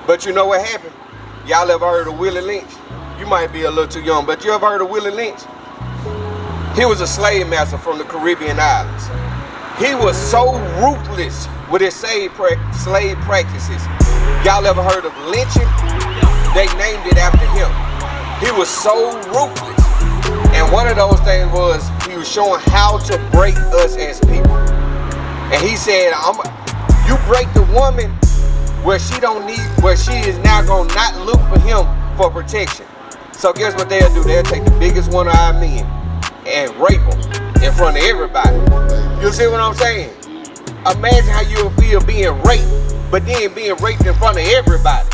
But you know what happened? Y'all ever heard of Willie Lynch? You might be a little too young, but you ever heard of Willie Lynch? He was a slave master from the Caribbean islands. He was so ruthless with his slave practices. Y'all ever heard of lynching? They named it after him. He was so ruthless. And one of those things was he was showing how to break us as people. And he said, you break the woman where she is now gonna not look for him for protection. So guess what they'll do? They'll take the biggest one of our men and rape them in front of everybody. You see what I'm saying? Imagine how you'll feel being raped, but then being raped in front of everybody.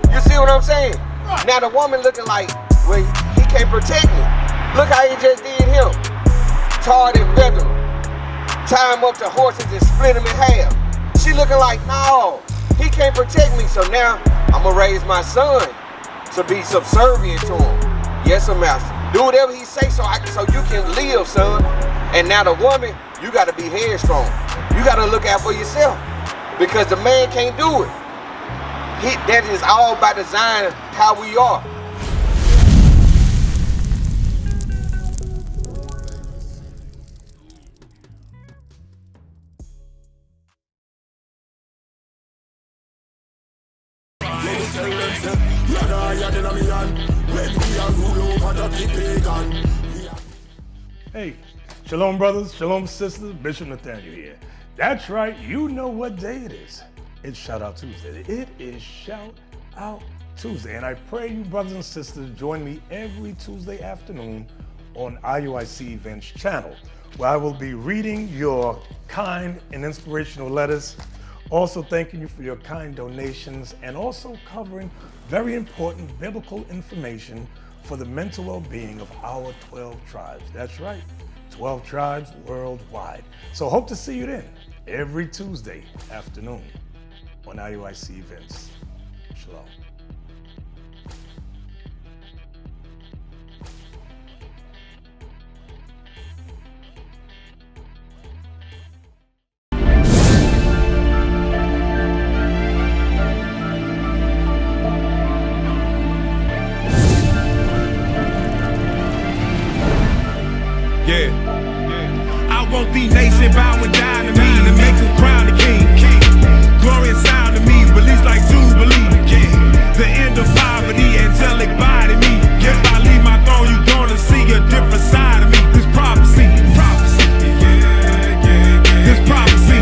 You see what I'm saying? Now the woman looking like, well, he can't protect me. Look how he just did him. Tarred and feathered him. Tie him up to horses and split him in half. She looking like, no, he can't protect me. So now I'm gonna raise my son to be subservient to him. Yes, sir, master. Do whatever he say so you can live, son. And now the woman, you gotta be headstrong. You gotta look out for yourself. Because the man can't do it. That is all by design how we are. Hey, shalom brothers, shalom sisters, Bishop Nathaniel here. That's right, you know what day it is. It's Shout Out Tuesday. It is Shout Out Tuesday. And I pray you brothers and sisters join me every Tuesday afternoon on IUIC Events channel, where I will be reading your kind and inspirational letters, also thanking you for your kind donations, and also covering very important biblical information for the mental well-being of our 12 tribes. That's right, 12 tribes worldwide. So hope to see you then, every Tuesday afternoon on IUIC Events. Shalom. I want the nation bowing down to me and make them crown the king. Glorious sound to me, release like Jubilee. The end of poverty, angelic body me. If I leave my throne, you gonna see a different side of me. This prophecy, this prophecy, this prophecy,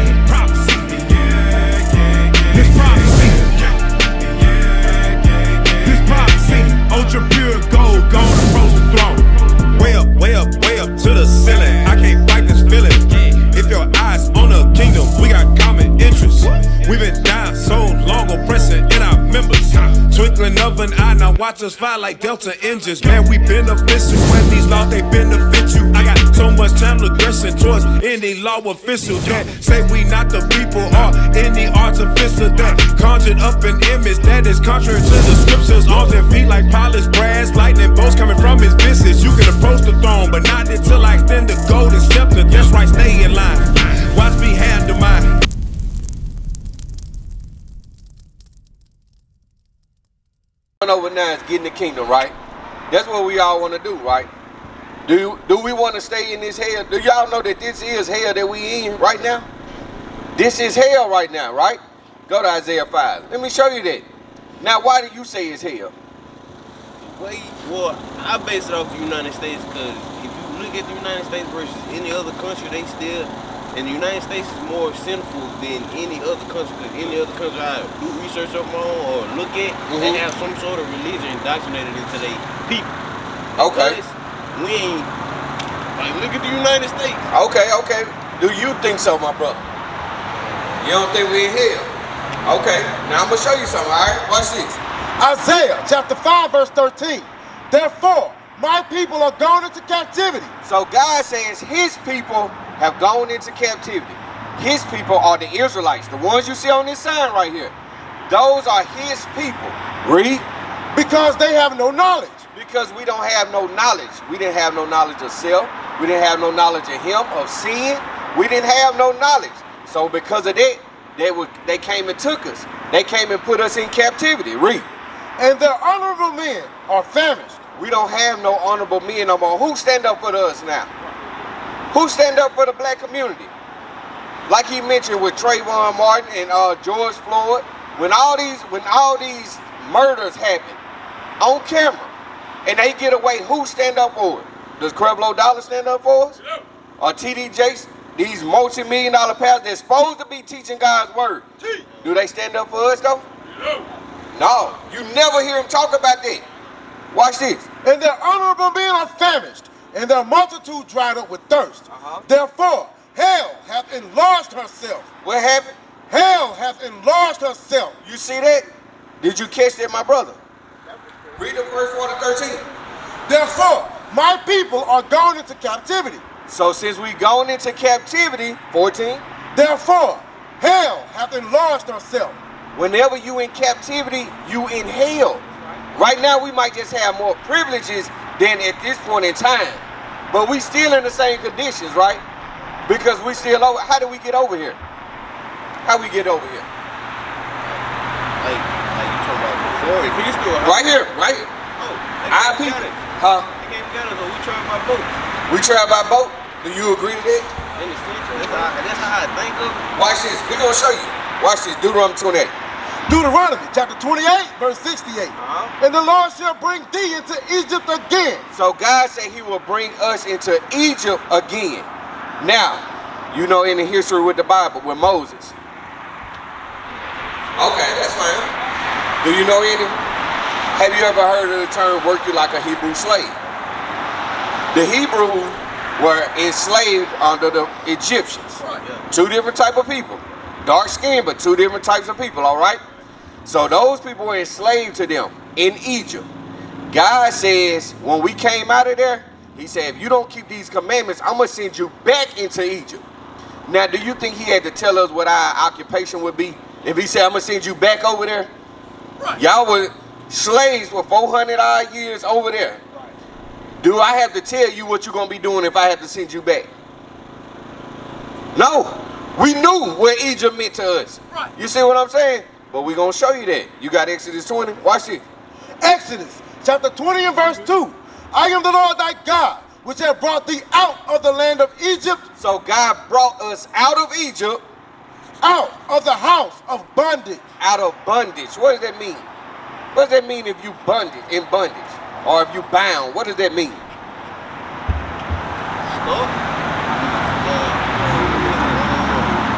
this prophecy. Ultra pure gold, gonna approach the throne. Way up to the ceiling. I can't fight this feeling. If your eyes on the kingdom, we got common interests. We've been down so long, oppressing in our members. Twinkling of an eye, now watch us fly like Delta engines. Man, we beneficial when these laws, they benefit you. I got so much channel aggression towards any law official that say we not the people or any artificial that conjured up an image that is contrary to the scriptures. Arms and feet like polished brass, lightning bolts coming from his visage. You can approach the throne, but not until I extend the golden scepter. That's right, stay in line. Watch me handle mine. Over now is getting the kingdom, right? That's what we all want to do, right? Do we want to stay in this hell? Do y'all know that this is hell that we in right now? This is hell right now, right? Go to Isaiah 5. Let me show you that. Now, why do you say it's hell? Well, I base it off the United States because if you look at the United States versus any other country, and the United States is more sinful than any other country, because any other country I do research on my own or look at, they have some sort of religion indoctrinated into their people. Okay. Because we ain't, like, look at the United States. Okay. Do you think so, my brother? You don't think we in hell? Okay. Now I'm going to show you something, all right? Watch this. Isaiah chapter 5 verse 13. Therefore, my people are gone into captivity. So God says his people have gone into captivity. His people are the Israelites, the ones you see on this sign right here. Those are his people. Read. Because they have no knowledge. Because we don't have no knowledge. We didn't have no knowledge of self. We didn't have no knowledge of him, of sin. We didn't have no knowledge. So because of that, they came and took us. They came and put us in captivity. Read. And their honorable men are famished. We don't have no honorable men no more. Who stand up for us now? Who stand up for the black community? Like he mentioned with Trayvon Martin and George Floyd, when all these murders happen on camera and they get away, who stand up for it? Does Creflo Dollar stand up for us? No. Or TD Jakes, these multi-million-dollar pastors that's supposed to be teaching God's word? Do they stand up for us though? No. No, you never hear him talk about that. Watch this. And their honorable men are famished, and their multitude dried up with thirst. Therefore, hell hath enlarged herself. What happened? Hell hath enlarged herself. You see that? Did you catch that, my brother? Read the verse 1 to 13. Therefore, my people are gone into captivity. So since we gone into captivity, 14, Therefore, hell hath enlarged herself. whenever you in captivity, you in hell. Right now, we might just have more privileges than at this point in time. But we still in the same conditions, right? Because we still over. How do we get over here? How we get over here? Like you talking about before? You still Right here, right here. Oh, Our people. Huh? They came got us, so we travel by boats. We travel by boat. Do you agree to that? In the future, that's how I think of it. Watch this. We're going to show you. Watch this. Deuteronomy 28. Deuteronomy chapter 28, verse 68. And the Lord shall bring thee into Egypt again. So God said he will bring us into Egypt again. Now, you know in the history with the Bible, with Moses. Okay, that's fine. Do you know any? Have you ever heard of the term work you like a Hebrew slave? The Hebrews were enslaved under the Egyptians. Two different type of people. Dark skin, but two different types of people, all right? So those people were enslaved to them in Egypt. God says, when we came out of there, he said, if you don't keep these commandments, I'm going to send you back into Egypt. Now, do you think he had to tell us what our occupation would be? If he said, I'm going to send you back over there? Right. Y'all were slaves for 400 odd years over there. Right. Do I have to tell you what you're going to be doing if I have to send you back? No. We knew what Egypt meant to us. Right. You see what I'm saying? But we're going to show you that. You got Exodus 20. Watch this. Exodus chapter 20 and verse 2. I am the Lord thy God, which have brought thee out of the land of Egypt. So God brought us out of Egypt. Out of the house of bondage. Out of bondage. What does that mean? What does that mean if you in bondage? Or if you bound? What does that mean?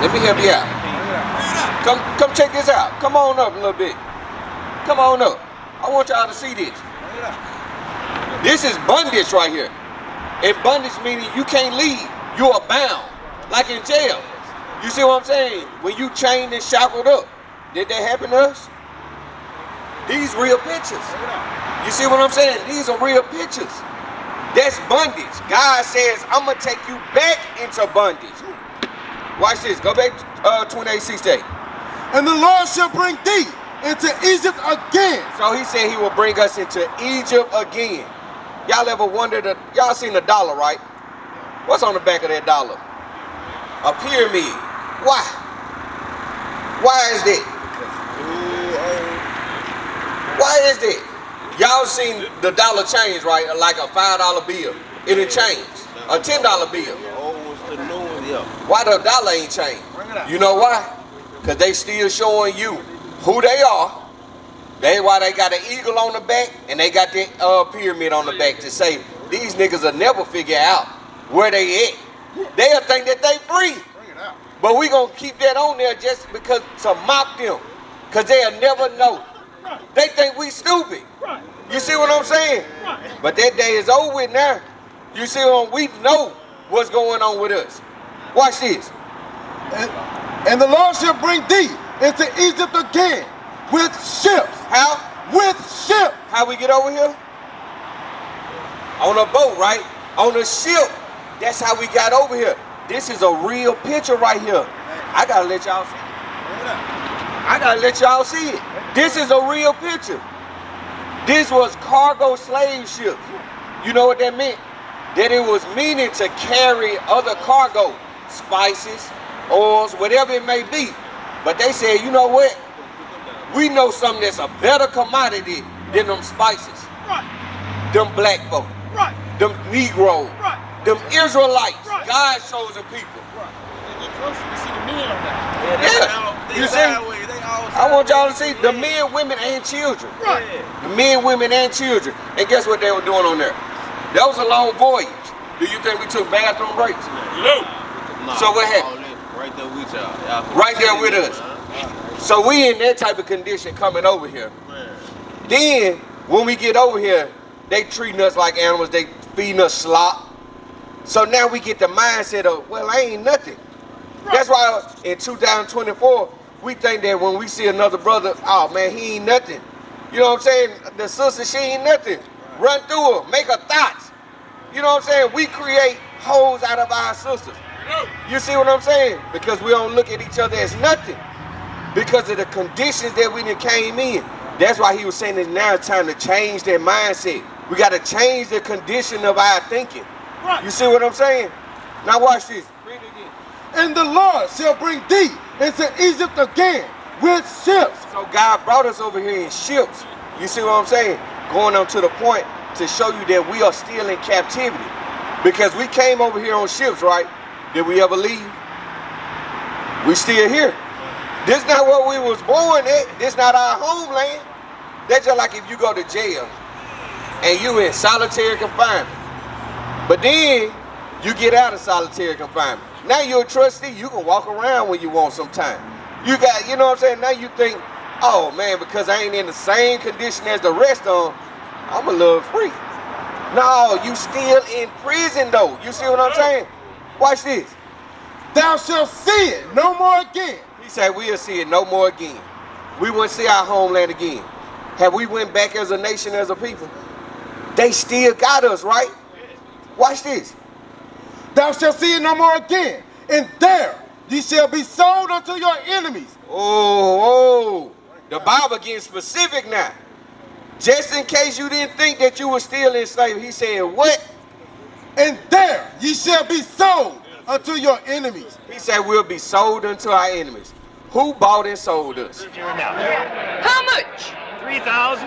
Let me help you out. Come check this out. Come on up a little bit. Come on up. I want y'all to see this. This is bondage right here. And bondage meaning you can't leave. You are bound. Like in jail. You see what I'm saying? When you chained and shackled up. Did that happen to us? These real pictures. You see what I'm saying? These are real pictures. That's bondage. God says, I'm going to take you back into bondage. Watch this. Go back to 28:68. And the Lord shall bring thee into Egypt again. So he said he will bring us into Egypt again. Y'all ever wondered, y'all seen the dollar, right? What's on the back of that dollar? A pyramid. Why? Why is that? Why is that? Y'all seen the dollar change, right? Like a $5 bill. It'll change. A $10 bill. Why the dollar ain't changed? You know why? Because they still showing you who they are. That's why they got an eagle on the back and they got that pyramid on the back to say these niggas will never figure out where they at. They'll think that they free. But we gonna keep that on there just because to mock them. Because they'll never know. They think we stupid. You see what I'm saying? But that day is over with now. You see what we know what's going on with us. Watch this. And the Lord shall bring thee into Egypt again with ships. How? With ships. How we get over here? On a boat, right? On a ship. That's how we got over here. This is a real picture right here. I gotta let y'all see it. I gotta let y'all see it. This is a real picture. This was cargo slave ships. You know what that meant? That it was meaning to carry other cargo, spices, oils, whatever it may be. But they said, you know what? We know something that's a better commodity than them spices. Right. Them black folk. Right. Them Negroes. Right. Them Israelites. Right. God's chosen people. Yeah. You see? I want y'all to see the men, women, and children. Right. The men, women, and children. And guess what they were doing on there? That was a long voyage. Do you think we took bathroom breaks? No. So what happened? Right there with y'all. Right there with us. So we in that type of condition coming over here. Then when we get over here, they treating us like animals. They feeding us slop. So now we get the mindset of, well, I ain't nothing. Right. That's why in 2024, we think that when we see another brother, oh man, he ain't nothing. You know what I'm saying? The sister, she ain't nothing. Run through her, make her thoughts. You know what I'm saying? We create holes out of our sisters. You see what I'm saying? Because we don't look at each other as nothing. Because of the conditions that we done came in. That's why he was saying it's now time to change their mindset. We got to change the condition of our thinking. Right. You see what I'm saying? Now watch this. Read it again. And the Lord shall bring thee into Egypt again with ships. So God brought us over here in ships. You see what I'm saying? Going on to the point to show you that we are still in captivity. Because we came over here on ships, right? Did we ever leave? We still here. This not where we was born at. This not our homeland. That's just like if you go to jail and you in solitary confinement. But then you get out of solitary confinement. Now you're a trustee. You can walk around when you want sometime. You got, you know what I'm saying? Now you think, oh man, because I ain't in the same condition as the rest of them, I'm a little free. No, you still in prison though. You see what I'm saying? Watch this. Thou shalt see it no more again. He said we'll see it no more again. We won't see our homeland again. Have we went back as a nation, as a people? They still got us, right? Watch this. Thou shalt see it no more again. And there ye shall be sold unto your enemies. Oh, the Bible getting specific now. Just in case you didn't think that you were still enslaved, he said what? And there ye shall be sold unto your enemies. He said we'll be sold unto our enemies. Who bought and sold us? How much? 3,500.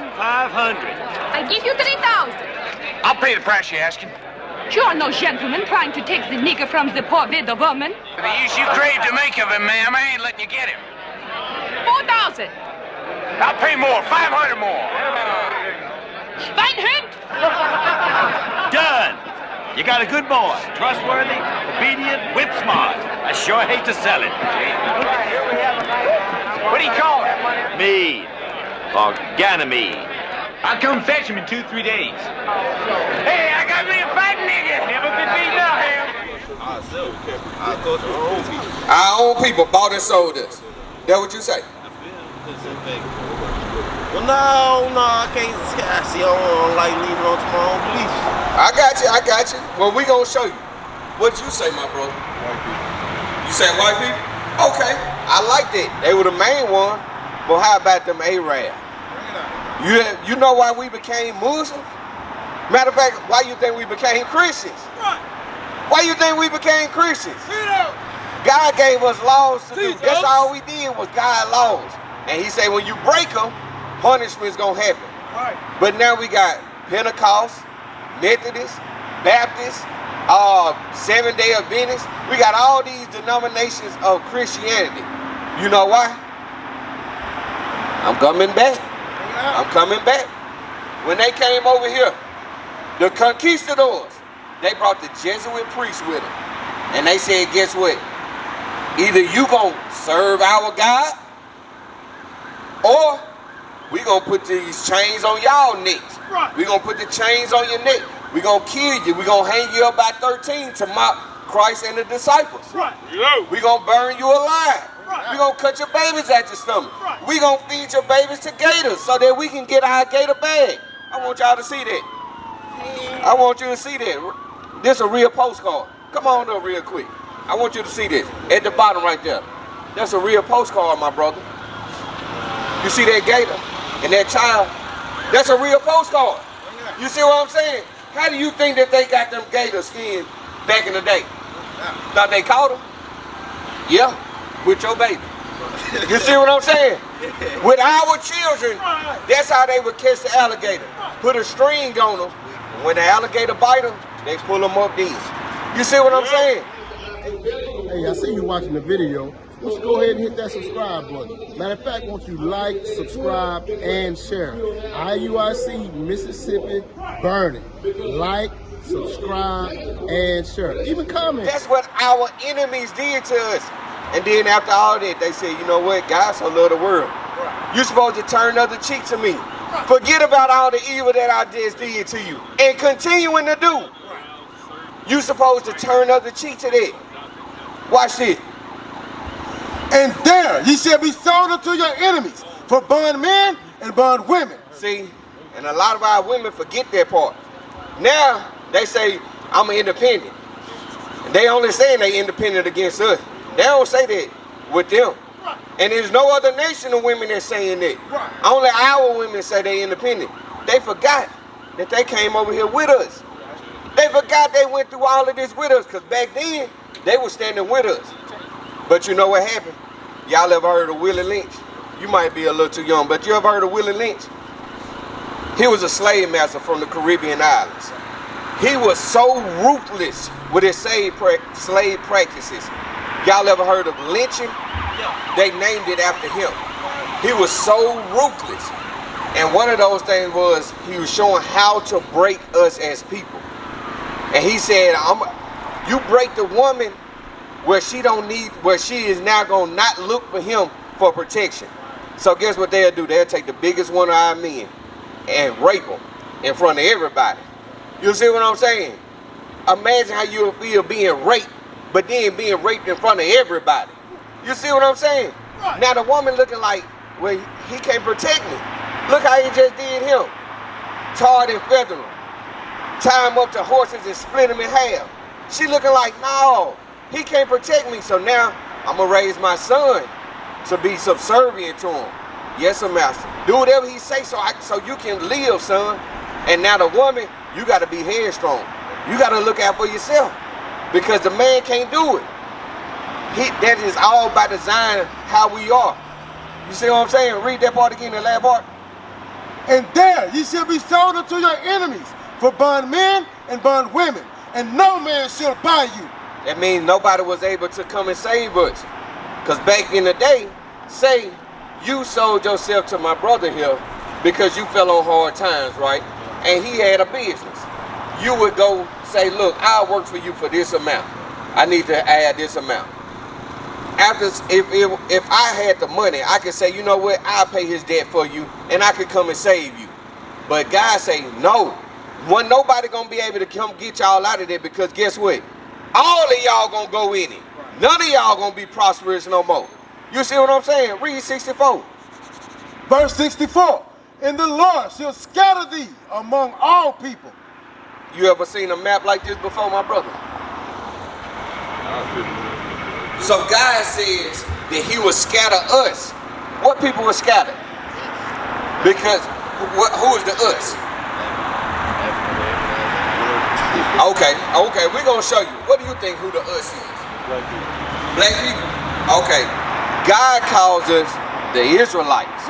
I give you 3,000. I'll pay the price you're asking. You are no gentleman trying to take the nigger from the poor widow woman. For the use you crave to make of him, ma'am, I ain't letting you get him. 4,000. I'll pay more, 500 more. Schweinhund! Done. You got a good boy, trustworthy, obedient, whip smart. I sure hate to sell it. What do you call it? Mead. Or Ganymede. I'll come fetch him in 2-3 days. Hey, I got me a fat nigga. Never been beat up, him. Our own people bought and sold us. That what you say? Well, no, I can't. See, I don't like leaving on to my own beliefs. I got you. Well, we gonna show you. What you say, my brother? White people. You say white people? Okay, I like that. They were the main one. But how about them Arabs? You know why we became Muslims? Matter of fact, why you think we became Christians? Why you think we became Christians? God gave us laws to do. That's all we did was God laws. And he said when you break them, punishment's gonna happen. Right. But now we got Pentecost, Methodist, Baptist, Seventh-day Adventists. We got all these denominations of Christianity. You know why? I'm coming back. I'm coming back. When they came over here, the conquistadors, they brought the Jesuit priests with them. And they said, guess what? Either you gonna serve our God, or we gonna put these chains on y'all necks. Right. We gonna put the chains on your neck. We gonna kill you. We gonna hang you up by 13 to mock Christ and the disciples. Right. We gonna burn you alive. Right. We gonna cut your babies at your stomach. Right. We gonna feed your babies to gators so that we can get our gator bag. I want y'all to see that. I want you to see that. This is a real postcard. Come on up real quick. I want you to see this at the bottom right there. That's a real postcard, my brother. You see that gator and that child? That's a real postcard. You see what I'm saying? How do you think that they got them gator skin back in the day? Thought they caught them? Yeah, with your baby. You see what I'm saying? With our children, that's how they would catch the alligator. Put a string on them. When the alligator bite them, they pull them up deep. You see what I'm saying? Hey, I see you watching the video. Let's go ahead and hit that subscribe button. Matter of fact, won't you like, subscribe, and share? IUIC Mississippi burning. Like, subscribe, and share. Even comment. That's what our enemies did to us. And then after all that, they said, you know what, God so love the world. You're supposed to turn the other cheek to me. Forget about all the evil that I just did to you. And continuing to do. You're supposed to turn the other cheek to that. Watch this. And there ye shall be sold unto your enemies for bondmen and bondwomen. See, and a lot of our women forget that part. Now, they say, I'm independent. And they only saying they independent against us. They don't say that with them. And there's no other nation of women that's saying that. Only our women say they independent. They forgot that they came over here with us. They forgot they went through all of this with us, because back then, they were standing with us. But you know what happened? Y'all ever heard of Willie Lynch? You might be a little too young, but you ever heard of Willie Lynch? He was a slave master from the Caribbean islands. He was so ruthless with his slave practices. Y'all ever heard of lynching? They named it after him. He was so ruthless. And one of those things was he was showing how to break us as people. And he said, you break the woman where she is now gonna not look for him for protection. So guess what they'll do? They'll take the biggest one of our men and rape them in front of everybody. You see what I'm saying? Imagine how you'll feel being raped, but then being raped in front of everybody. You see what I'm saying? Now the woman looking like, well, he can't protect me. Look how he just did him. Tarred and feathered him. Tie him up to horses and split him in half. She looking like, no, he can't protect me. So now I'm gonna raise my son to be subservient to him. Yes, sir, master. Do whatever he say so you can live, son. And now the woman, you gotta be headstrong. You gotta look out for yourself, because the man can't do it. That is all by design how we are. You see what I'm saying? Read that part again, the last part. And there ye shall be sold unto your enemies for bondmen and bondwomen, and no man shall buy you. That means nobody was able to come and save us. Because back in the day, say you sold yourself to my brother here because you fell on hard times, right? And he had a business. You would go say, look, I'll work for you for this amount. I need to add this amount. After, if I had the money, I could say, you know what, I'll pay his debt for you, and I could come and save you. But God say, no. Nobody gonna be able to come get y'all out of there, because guess what? All of y'all gonna go in it. None of y'all gonna be prosperous no more. You see what I'm saying? Read 64. Verse 64. And the Lord shall scatter thee among all people. You ever seen a map like this before, my brother? So God says that he will scatter us. What people were scattered? Because who is the us? Okay, we're gonna show you. What do you think who the us is? Black people. Black people? Okay. God calls us the Israelites.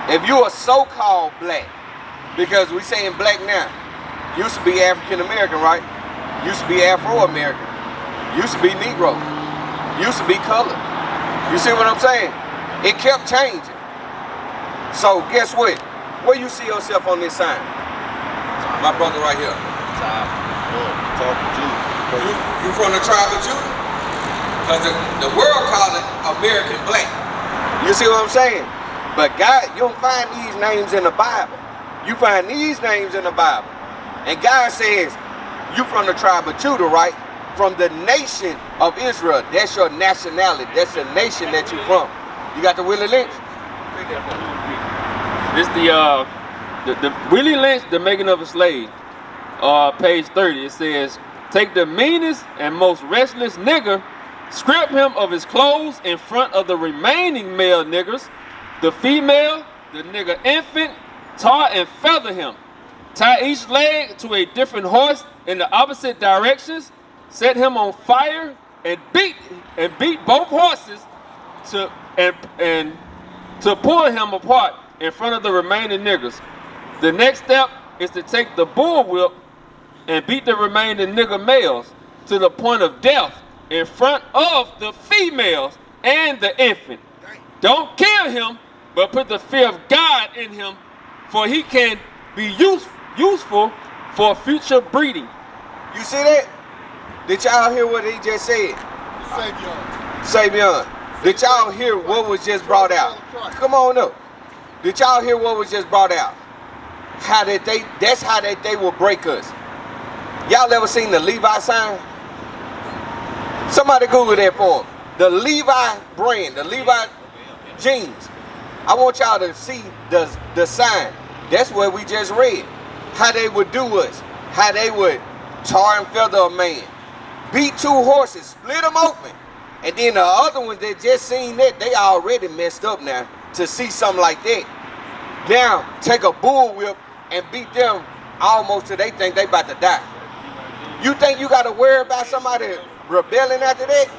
If you are so-called black, because we saying black now, used to be African American, right? Used to be Afro-American. Used to be Negro. Used to be colored. You see what I'm saying? It kept changing. So guess what? Where you see yourself on this sign? My brother right here. You from the tribe of Judah? Because the world call it American black. You see what I'm saying? But God, you don't find these names in the Bible. You find these names in the Bible. And God says, you from the tribe of Judah, right? From the nation of Israel. That's your nationality. That's the nation that you from. You got the Willie Lynch? This the Willie Lynch, The Making of a Slave. Page 30. It says, take the meanest and most restless nigger, strip him of his clothes in front of the remaining male niggers, the female, the nigger infant, tar and feather him. Tie each leg to a different horse in the opposite directions, set him on fire, and beat both horses and to pull him apart in front of the remaining niggers. The next step is to take the bullwhip and beat the remaining nigger males to the point of death in front of the females and the infant. Don't kill him, but put the fear of God in him, for he can be useful for future breeding. You see that? Did y'all hear what he just said? Savion. Did y'all hear what was just brought out? Come on up. Did y'all hear what was just brought out? That's how they will break us. Y'all ever seen the Levi sign? Somebody Google that for them. The Levi brand, the Levi jeans. I want y'all to see the sign. That's what we just read. How they would do us. How they would tar and feather a man. Beat 2 horses, split them open. And then the other ones that just seen that, they already messed up now to see something like that. Now, take a bullwhip and beat them almost till they think they about to die. You think you got to worry about somebody rebelling after that?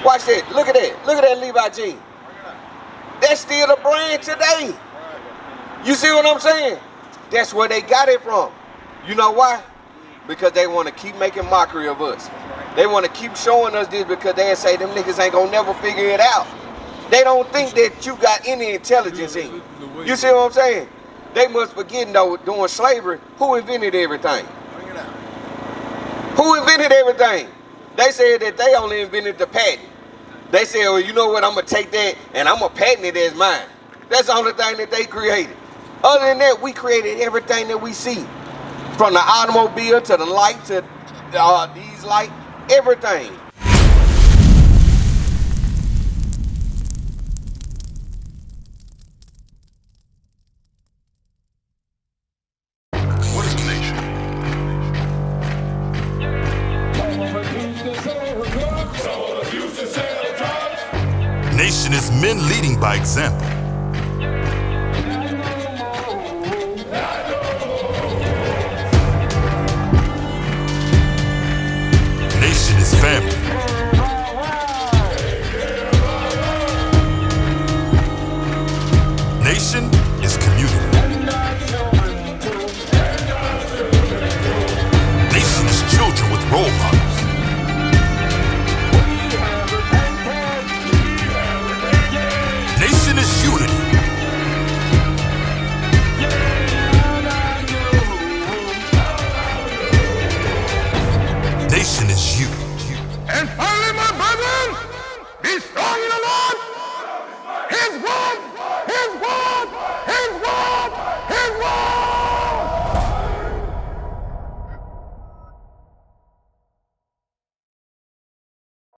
Watch that. Look at that. Look at that Levi jean. That's still the brand today. You see what I'm saying? That's where they got it from. You know why? Because they want to keep making mockery of us. They want to keep showing us this because they say them niggas ain't gonna never figure it out. They don't think that you got any intelligence in you. You see what I'm saying? They must forget though, during slavery, who invented everything? Who invented everything? They said that they only invented the patent. They said, well, you know what, I'm gonna take that and I'm gonna patent it as mine. That's the only thing that they created. Other than that, we created everything that we see. From the automobile to the light to these lights, everything. What is a nation? Nation is men leading by example.